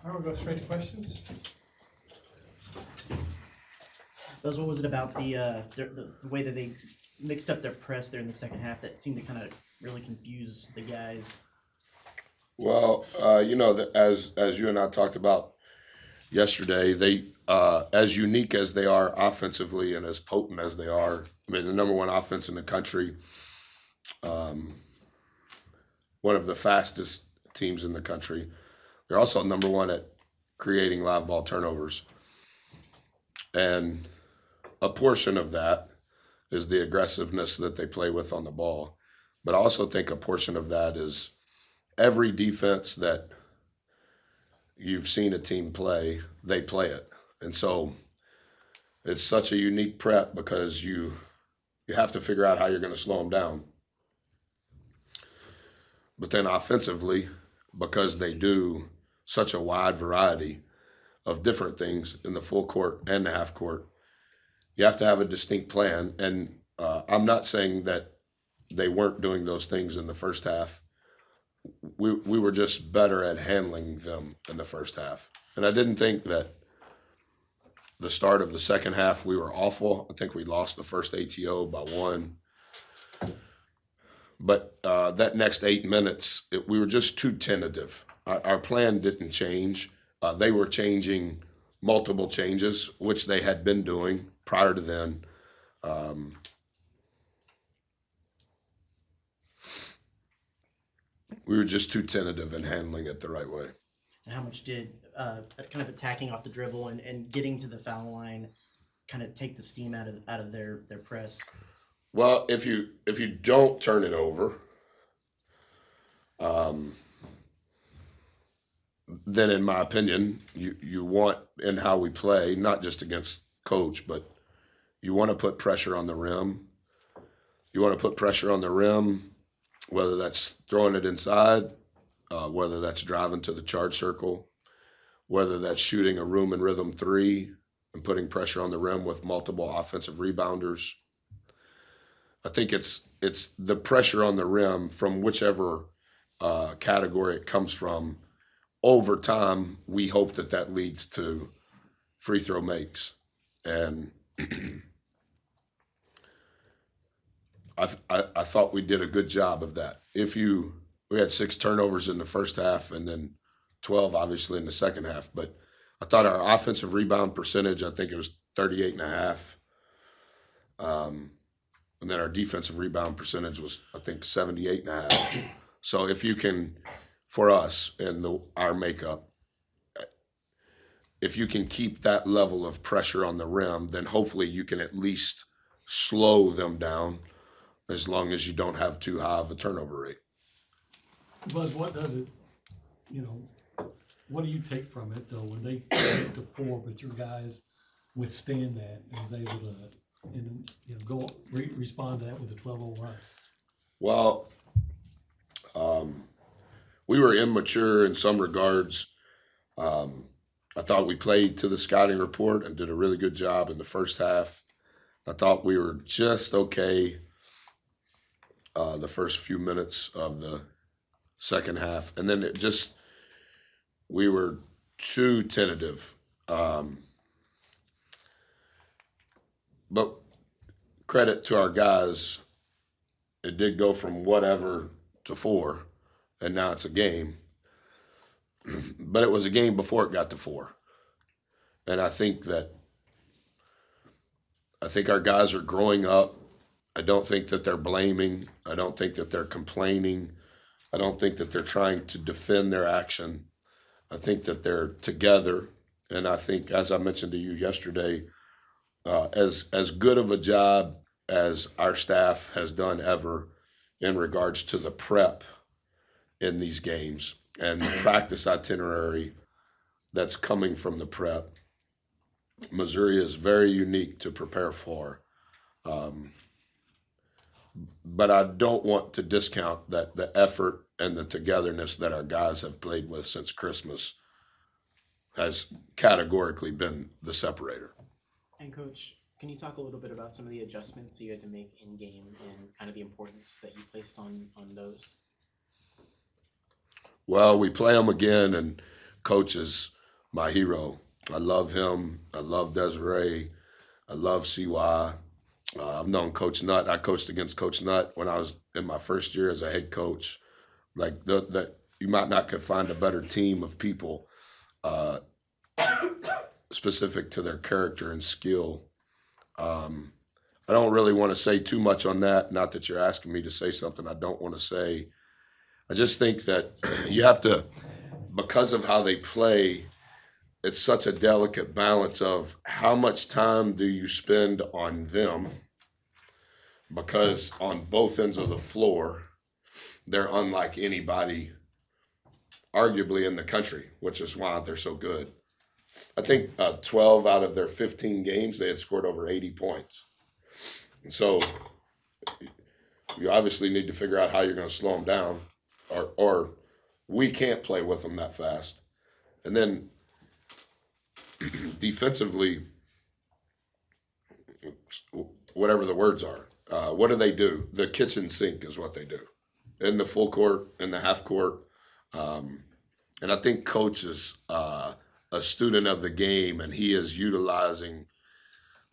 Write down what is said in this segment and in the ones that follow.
All right, we'll go straight to questions. Buzz, what was it about the way that they mixed up their press there in the second half that seemed to kind of really confuse the guys? Well, as you and I talked about yesterday, they as unique as they are offensively and as potent as they are. I mean, the number one offense in the country, one of the fastest teams in the country. They're also number one at creating live ball turnovers, and a portion of that is the aggressiveness that they play with on the ball. But I also think a portion of that is every defense that you've seen a team play, they play it. And so it's such a unique prep because you have to figure out how you're going to slow them down. But then offensively, because they do such a wide variety of different things in the full court and the half court, you have to have a distinct plan. And I'm not saying that they weren't doing those things in the first half. We were just better at handling them in the first half. And I didn't think that the start of the second half we were awful. I think we lost the first ATO by 1. But that next 8 minutes, we were just too tentative. Our plan didn't change. They were changing multiple changes, which they had been doing prior to then. We were just too tentative in handling it the right way. And how much did kind of attacking off the dribble and getting to the foul line kind of take the steam out of their press? Well, if you don't turn it over, then in my opinion, you want in how we play, not just against coach, but you want to put pressure on the rim. You want to put pressure on the rim, whether that's throwing it inside, whether that's driving to the charge circle, whether that's shooting a room and rhythm 3 and putting pressure on the rim with multiple offensive rebounders. I think it's the pressure on the rim from whichever category it comes from. Over time, we hope that leads to free throw makes. And I thought we did a good job of that. We had 6 turnovers in the first half and then 12 obviously in the second half, but I thought our offensive rebound percentage, I think it was 38.5. And then our defensive rebound percentage was, I think, 78.5. So if you can, for us and our makeup, if you can keep that level of pressure on the rim, then hopefully you can at least slow them down as long as you don't have too high of a turnover rate. Buzz, what does it, what do you take from it, though, when they get to 4, but your guys withstand that and is able to, go respond to that with a 12-0 run? Well, we were immature in some regards. I thought we played to the scouting report and did a really good job in the first half. I thought we were just okay the first few minutes of the second half. And then we were too tentative. But credit to our guys, it did go from whatever to 4, and now it's a game. But it was a game before it got to 4. And I think our guys are growing up. I don't think that they're blaming. I don't think that they're complaining. I don't think that they're trying to defend their action. I think that they're together. And I think, as I mentioned to you yesterday, as good of a job as our staff has done ever in regards to the prep in these games and the practice itinerary that's coming from the prep, Missouri is very unique to prepare for. But I don't want to discount that the effort and the togetherness that our guys have played with since Christmas has categorically been the separator. And Coach, can you talk a little bit about some of the adjustments you had to make in game and kind of the importance that you placed on those? Well, we play them again, and Coach is my hero. I love him. I love Desiree. I love CY. I've known Coach Nutt. I coached against Coach Nutt when I was in my first year as a head coach. Like that, you might not could find a better team of people specific to their character and skill. I don't really want to say too much on that. Not that you're asking me to say something I don't want to say. I just think that you have to, because of how they play, it's such a delicate balance of how much time do you spend on them, because on both ends of the floor, they're unlike anybody arguably in the country, which is why they're so good. I think 12 out of their 15 games, they had scored over 80 points. And so you obviously need to figure out how you're going to slow them down, or we can't play with them that fast. And then defensively, whatever the words are, what do? The kitchen sink is what they do in the full court, in the half court. And I think Coach is a student of the game, and he is utilizing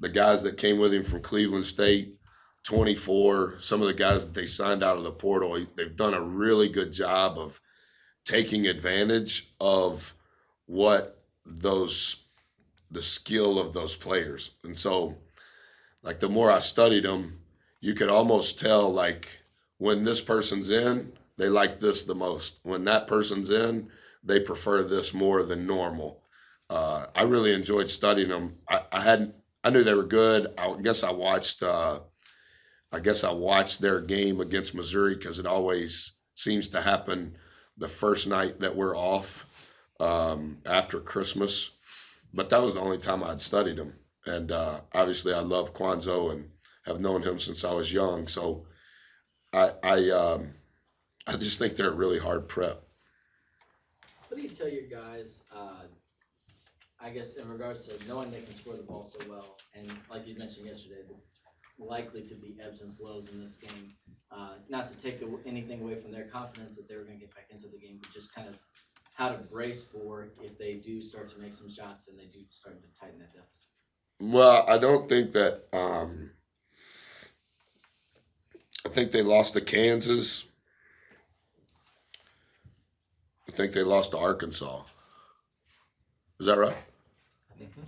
the guys that came with him from Cleveland State, 24, some of the guys that they signed out of the portal. They've done a really good job of taking advantage of the skill of those players. And so, like, the more I studied them, you could almost tell, like, when this person's in, they like this the most. When that person's in, they prefer this more than normal. I really enjoyed studying them. I knew they were good. I guess I watched their game against Missouri, because it always seems to happen the first night that we're off after Christmas. But that was the only time I'd studied them. And obviously I love Kwanzaa and have known him since I was young. So I just think they're a really hard prep. What do you tell your guys, I guess, in regards to knowing they can score the ball so well, and like you mentioned yesterday, likely to be ebbs and flows in this game, not to take anything away from their confidence that they were going to get back into the game, but just kind of how to brace for if they do start to make some shots and they do start to tighten that deficit? Well, I don't think that I think they lost to Kansas. I think they lost to Arkansas. Is that right? I think so.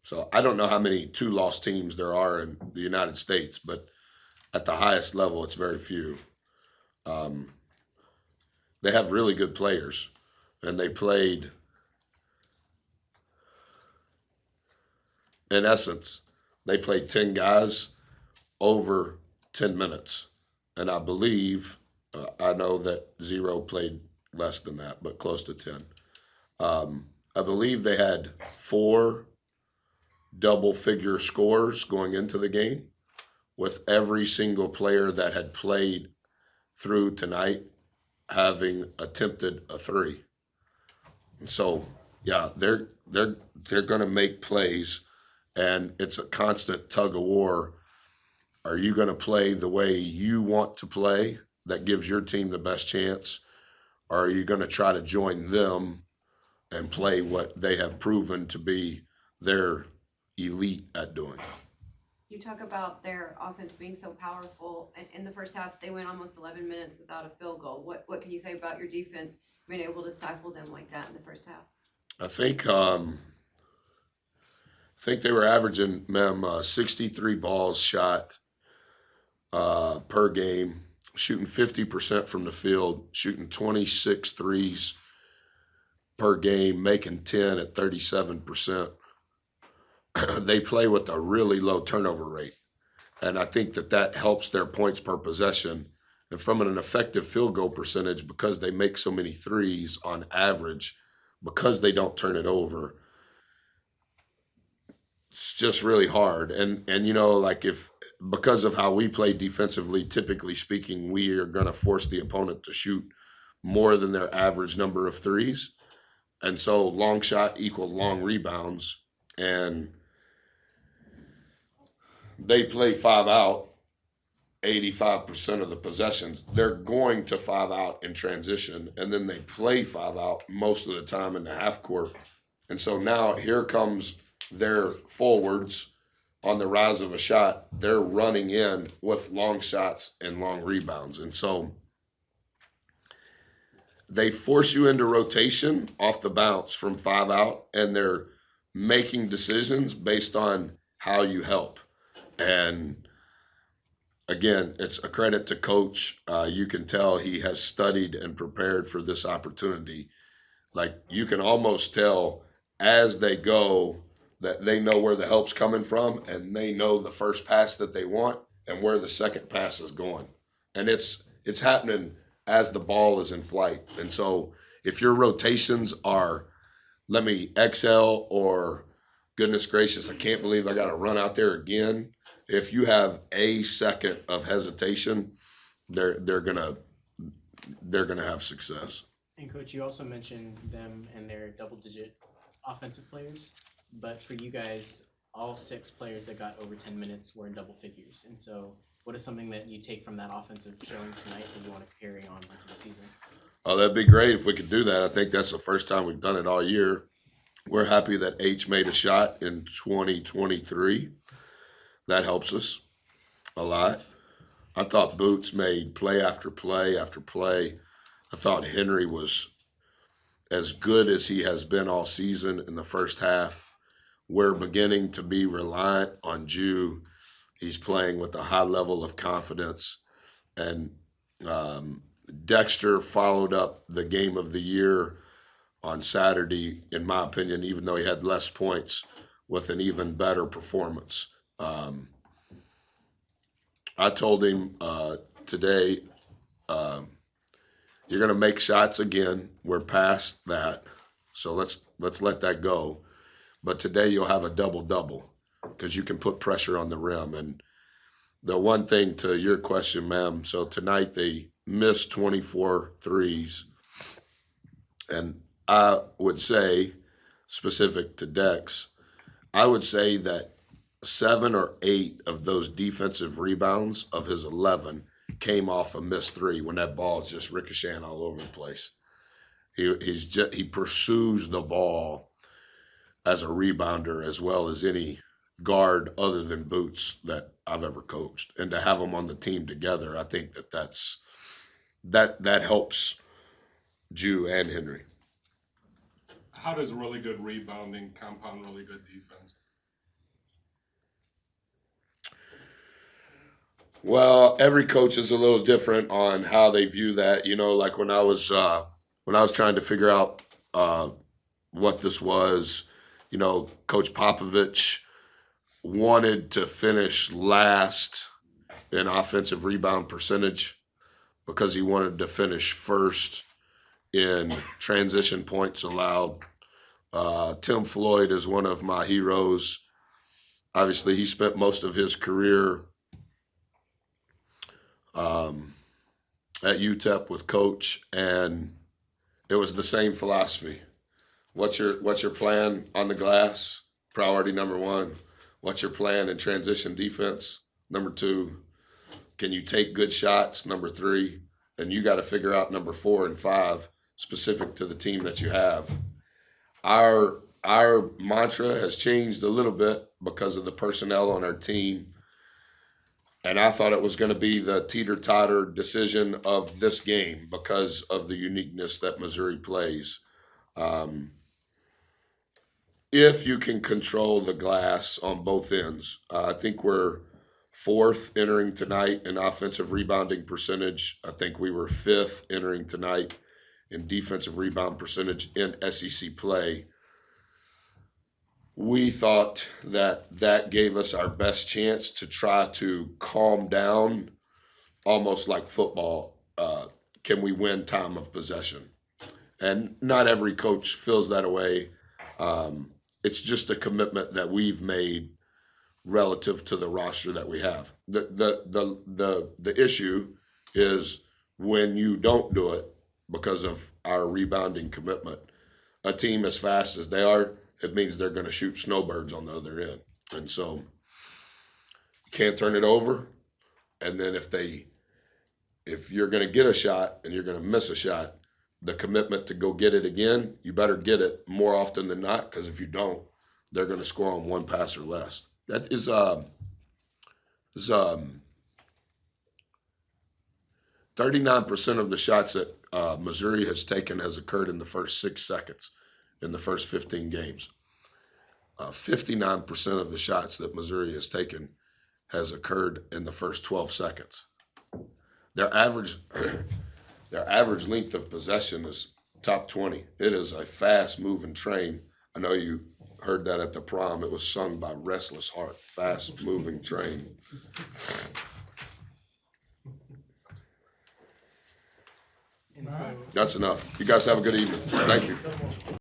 So I don't know how many two-loss teams there are in the United States, but at the highest level, it's very few. They have really good players, and they played, in essence, they played 10 guys over 10 minutes. And I believe, I know that Zero played less than that, but close to 10. I believe they had 4 double-figure scores going into the game, with every single player that had played through tonight having attempted a 3. And so, yeah, they're going to make plays, and it's a constant tug of war. Are you going to play the way you want to play that gives your team the best chance, or are you going to try to join them and play what they have proven to be their elite at doing? You talk about their offense being so powerful. In the first half, they went almost 11 minutes without a field goal. What can you say about your defense being able to stifle them like that in the first half? I think they were averaging 63 balls shot per game, shooting 50% from the field, shooting 26 threes per game, making 10 at 37%. They play with a really low turnover rate, and I think that helps their points per possession. And from an effective field goal percentage, because they make so many threes on average, because they don't turn it over, it's just really hard. And you know, like, because of how we play defensively, typically speaking, we are going to force the opponent to shoot more than their average number of threes. And so long shot equal long rebounds, and they play 5 out, 85% of the possessions, they're going to 5 out in transition, and then they play 5 out most of the time in the half court. And so now here comes their forwards on the rise of a shot. They're running in with long shots and long rebounds. And so they force you into rotation off the bounce from 5 out, and they're making decisions based on how you help. And again, it's a credit to Coach. You can tell he has studied and prepared for this opportunity. Like, you can almost tell as they go that they know where the help's coming from, and they know the first pass that they want and where the second pass is going. And it's happening as the ball is in flight. And so if your rotations are, let me exhale, or goodness gracious, I can't believe I got to run out there again. If you have a second of hesitation, they're gonna have success. And Coach, you also mentioned them and their double-digit offensive players, but for you guys, all 6 players that got over 10 minutes were in double figures. And so what is something that you take from that offensive showing tonight that you want to carry on into the season? Oh, that'd be great if we could do that. I think that's the first time we've done it all year. We're happy that H made a shot in 2023. That helps us a lot. I thought Boots made play after play after play. I thought Henry was as good as he has been all season in the first half. We're beginning to be reliant on Jew. He's playing with a high level of confidence. And Dexter followed up the game of the year on Saturday, in my opinion, even though he had less points, with an even better performance. I told him today, you're going to make shots again. We're past that, so let's let that go. But today you'll have a double-double because you can put pressure on the rim. And the one thing to your question, ma'am, so tonight they missed 24 threes. And I would say, specific to Dex, I would say that 7 or 8 of those defensive rebounds of his 11 came off a missed 3 when that ball is just ricocheting all over the place. He pursues the ball as a rebounder as well as any guard other than Boots that I've ever coached. And to have them on the team together, I think that helps Jew and Henry. How does really good rebounding compound really good defense? Well, every coach is a little different on how they view that. You know, like when I was trying to figure out what this was, you know, Coach Popovich wanted to finish last in offensive rebound percentage because he wanted to finish first in transition points allowed. Tim Floyd is one of my heroes. Obviously, he spent most of his career at UTEP with Coach, and it was the same philosophy. What's your plan on the glass? Priority number 1. What's your plan in transition defense? Number 2. Can you take good shots? Number 3. And you got to figure out number 4 and 5 specific to the team that you have. Our mantra has changed a little bit because of the personnel on our team. And I thought it was going to be the teeter-totter decision of this game because of the uniqueness that Missouri plays. If you can control the glass on both ends, I think we're 4th entering tonight in offensive rebounding percentage. I think we were 5th entering tonight in defensive rebound percentage in SEC play. We thought that gave us our best chance to try to calm down, almost like football. Can we win time of possession? And not every coach feels that way. It's just a commitment that we've made relative to the roster that we have. The issue is when you don't do it because of our rebounding commitment. A team as fast as they are, it means they're going to shoot snowbirds on the other end. And so you can't turn it over. And then if you're gonna get a shot and you're gonna miss a shot, the commitment to go get it again, you better get it more often than not, because if you don't, they're gonna score on one pass or less. That is 39% of the shots that Missouri has taken has occurred in the first 6 seconds in the first 15 games. 59% of the shots that Missouri has taken has occurred in the first 12 seconds. Their average length of possession is top 20. It is a fast moving train. I know you heard that at the prom. It was sung by Restless Heart. Fast moving train. And so That's enough. You guys have a good evening. Thank you.